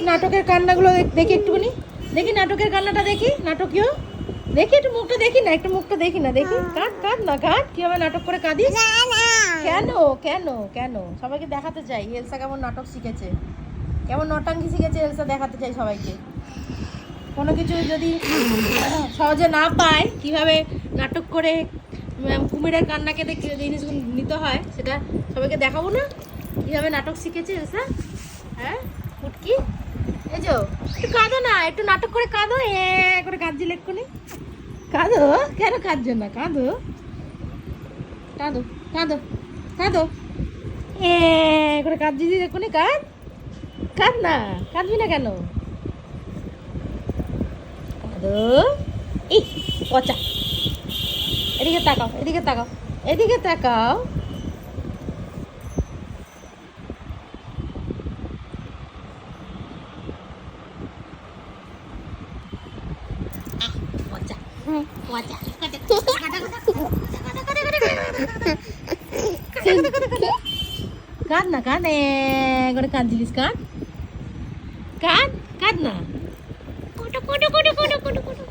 নাটকের কান্নাগুলো দেখি একটুখানি, দেখি নাটকের কান্নাটা দেখি, নাটকীয় দেখি, একটু মুখটা দেখি না, একটু মুখটা দেখি না, দেখি কাঁদ কাঁদ না কাঁদ, কিভাবে নাটক করে কাঁদিস? কেন কেন কেন? সবাইকে দেখাতে চাই এলসা কেমন নাটক শিখেছে, কেমন নটাঙ্কি শিখেছে এলসা, দেখাতে চাই সবাইকে। কোনো কিছু যদি সহজে না পায় কিভাবে নাটক করে কুমিরের কান্নাকে দেখে জিনিসগুলো নিতে হয়, সেটা সবাইকে দেখাবো না কীভাবে নাটক শিখেছে এলসা। হ্যাঁ ফুটকি, এই যে একটু কাঁদো না, একটু নাটক করে কাঁদো, করে কাঁদছিলে এক্ষুনি, কাঁদো, কেন কাঁদছো না, কাঁদো কাঁদো কাঁদো কাঁদো, করে কাঁদছি এক্ষুনি, কাঁদ কাঁদ না, কাঁদবি না কেন, কাঁদো। এই পচা, এদিকে তাকাও, এদিকে তাকাও, এদিকে তাকাও। কাঁদ না, কাঁদ, করে কাঁদছিলিস, কাঁদ কাঁদ কাঁদ না, কুটু কুটু কুটু কুটু কুটু কুটু।